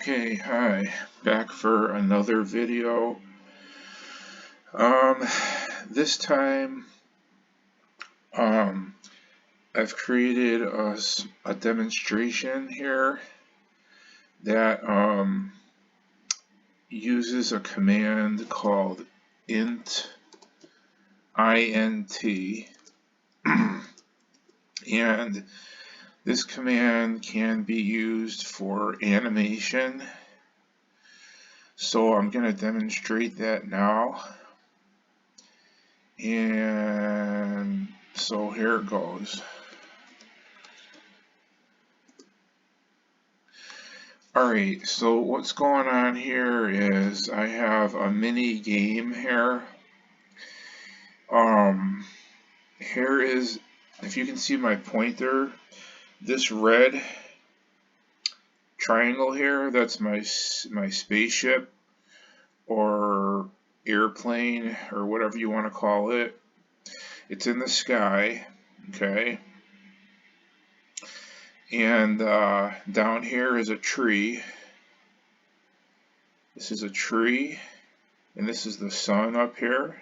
Okay, hi, back for another video. This time, I've created a demonstration here that uses a command called INT, INT, and this command can be used for animation. So I'm going to demonstrate that now. And so here it goes. Alright, so what's going on here is I have a mini game here. Here is, if you can see my pointer, this red triangle here, that's my spaceship or airplane or whatever you want to call it. It's in the sky, okay? And down here is a tree. This is a tree, and this is the sun up here.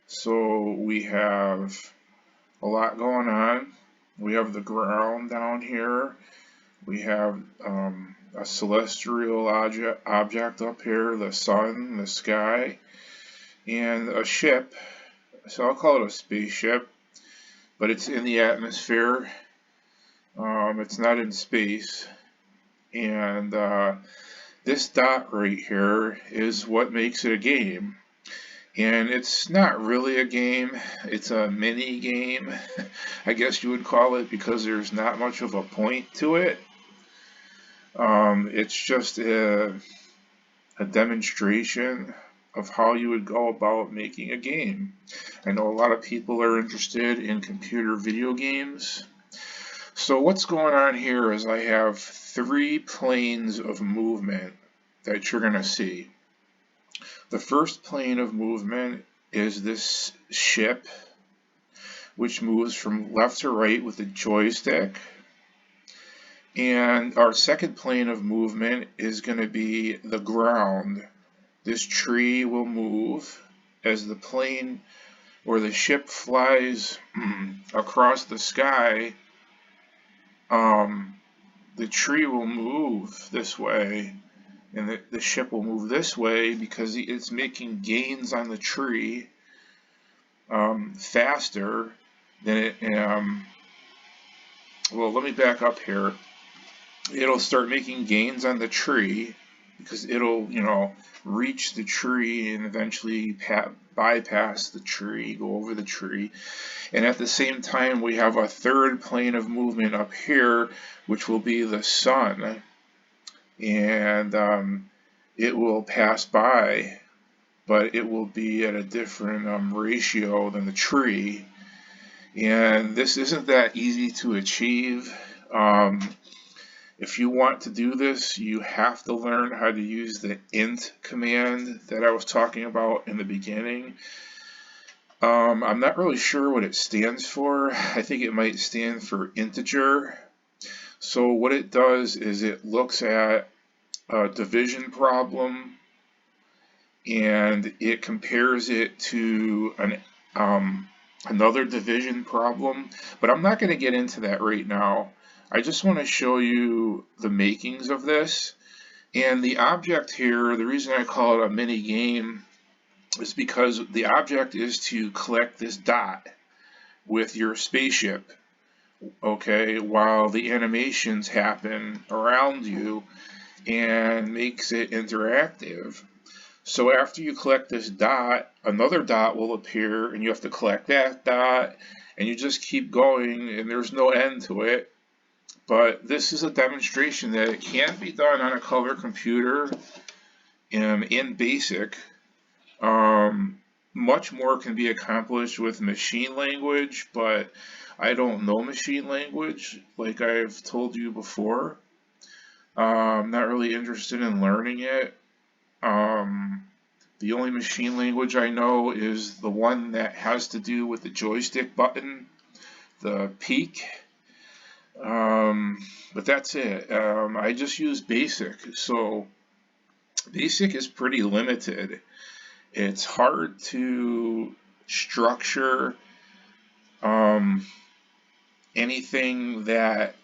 So we have a lot going on. We have the ground down here. We have a celestial object up here, the sun, the sky, and a ship. So I'll call it a spaceship, but it's in the atmosphere. It's not in space. And this dot right here is what makes it a game. And it's not really a game, it's a mini game, I guess you would call it, because there's not much of a point to it. It's just a demonstration of how you would go about making a game. I know a lot of people are interested in computer video games. So what's going on here is I have 3 planes of movement that you're going to see. The first plane of movement is this ship, which moves from left to right with a joystick. And our second plane of movement is going to be the ground. This tree will move as the plane or the ship flies across the sky. The tree will move this way, and the ship will move this way because it's making gains on the tree faster than it. Well, let me back up here. It'll start making gains on the tree because it'll, reach the tree and eventually bypass the tree, go over the tree. And at the same time, we have a third plane of movement up here, which will be the sun. And it will pass by, but it will be at a different ratio than the tree. And this isn't that easy to achieve. If you want to do this, you have to learn how to use the INT command that I was talking about in the beginning. I'm not really sure what it stands for. I think it might stand for integer. So what it does is it looks at a division problem and it compares it to another division problem, but I'm not going to get into that right now. I just want to show you the makings of this. And the object here, the reason I call it a mini game is because the object is to collect this dot with your spaceship, okay, while the animations happen around you and makes it interactive. So after you collect this dot, another dot will appear and you have to collect that dot, and you just keep going and there's no end to it. But this is a demonstration that it can be done on a color computer in BASIC. Much more can be accomplished with machine language, but I don't know machine language like I've told you before. I'm not really interested in learning it. The only machine language I know is the one that has to do with the joystick button, the peak. But that's it. I just use basic. So basic is pretty limited. It's hard to structure um, anything that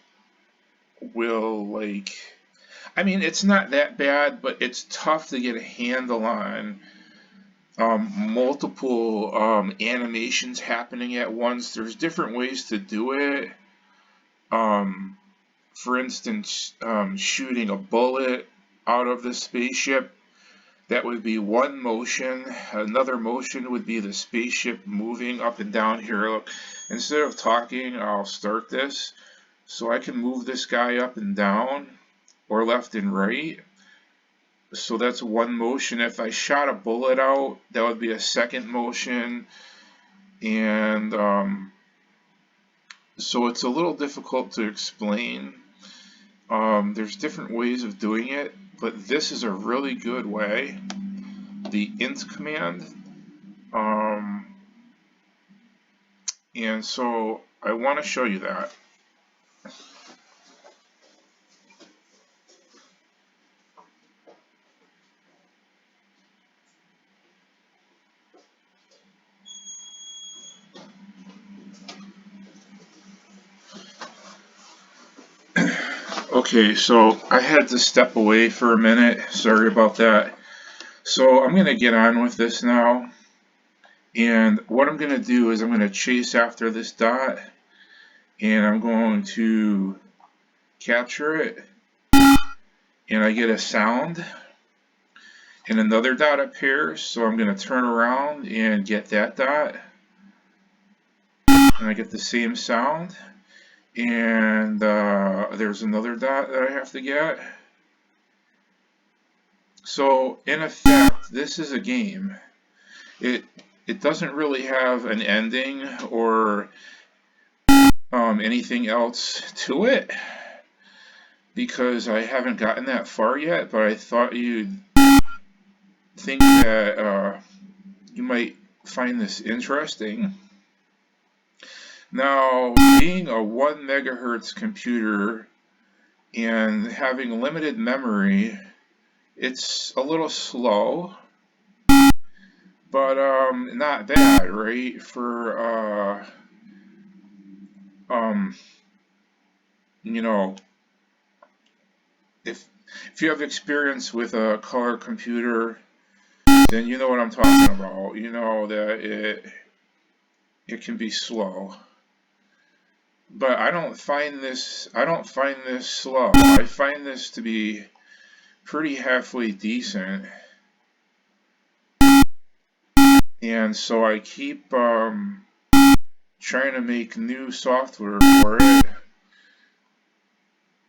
will, like, I mean, it's not that bad, but it's tough to get a handle on multiple animations happening at once. There's different ways to do it. Um, for instance, shooting a bullet out of the spaceship, that would be one motion. Another motion would be the spaceship moving up and down here. Look, instead of talking, I'll start this. So I can move this guy up and down, or left and right. So that's one motion. If I shot a bullet out, that would be a second motion. And so it's a little difficult to explain. There's different ways of doing it, but this is a really good way. The INT command. And so I want to show you that. Okay, so I had to step away for a minute. Sorry about that. So I'm going to get on with this now. And what I'm going to do is I'm going to chase after this dot. And I'm going to capture it. And I get a sound. And another dot appears. So I'm going to turn around and get that dot. And I get the same sound. And there's another dot that I have to get. So in effect, this is a game. It doesn't really have an ending or anything else to it, because I haven't gotten that far yet, but I thought you'd think that you might find this interesting. Now, being a 1 megahertz computer and having limited memory, it's a little slow, but not bad, right? For you know, if you have experience with a color computer, then you know what I'm talking about. You know that it can be slow. But I don't find this slow. I find this to be pretty halfway decent. And so I keep trying to make new software for it.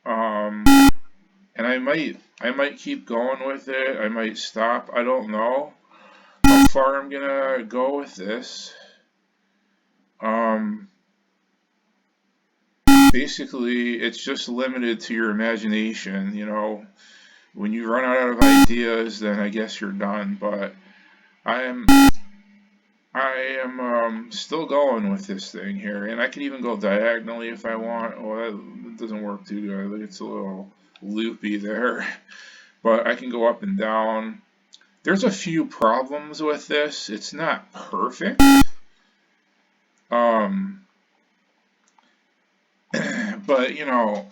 And I might keep going with it. I might stop. I don't know how far I'm gonna go with this. Basically, it's just limited to your imagination. You know, when you run out of ideas, then I guess you're done. But I am still going with this thing here, and I can even go diagonally if I want. Oh, that doesn't work too good. It's a little loopy there. But I can go up and down. There's a few problems with this. It's not perfect. But you know,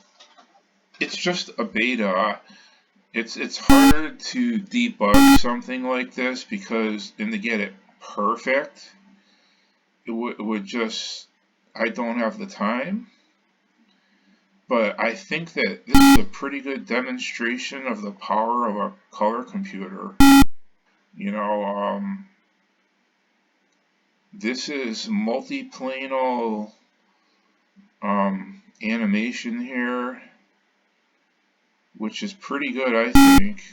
it's just a beta. It's hard to debug something like this because, and to get it perfect, it would just, I don't have the time. But I think that this is a pretty good demonstration of the power of a color computer. You know, this is multiplanal animation here, which is pretty good, I think.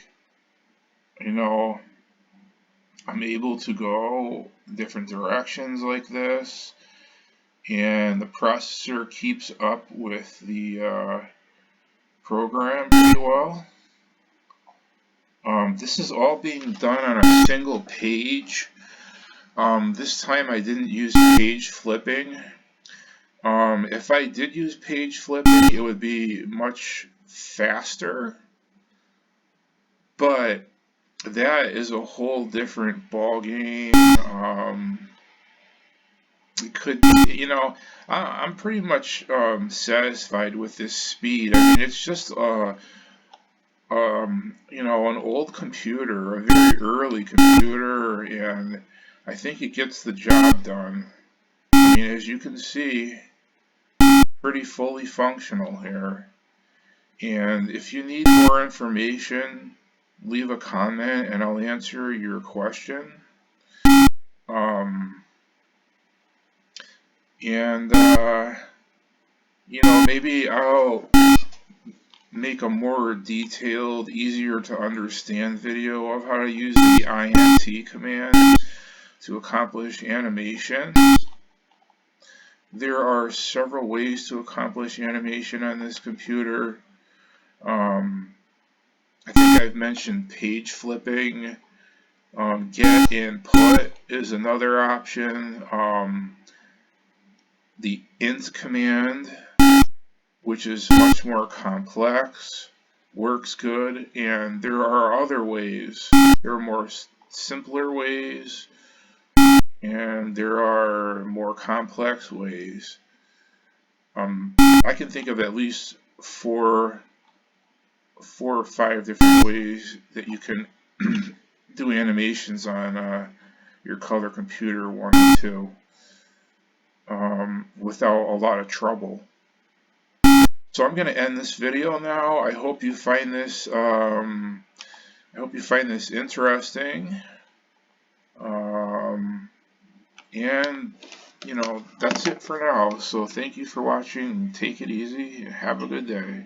You know, I'm able to go different directions like this, and the processor keeps up with the program pretty well. This is all being done on a single page. This time I didn't use page flipping. If I did use page flipping, it would be much faster, but that is a whole different ball game. It could be, I'm pretty much satisfied with this speed. I mean, it's just an old computer, a very early computer, and I think it gets the job done. I mean, as you can see, pretty fully functional here. And if you need more information, leave a comment and I'll answer your question. Um, and maybe I'll make a more detailed, easier to understand video of how to use the INT command to accomplish animation. There are several ways to accomplish animation on this computer. I think I've mentioned page flipping. Get input is another option. The INT command, which is much more complex, works good, and there are other ways. There are more simpler ways, and there are more complex ways. I can think of at least four or five different ways that you can do animations on your color computer 1 and 2 without a lot of trouble. So I'm going to end this video now. I hope you find this interesting. And that's it for now. So thank you for watching. Take it easy. Have a good day.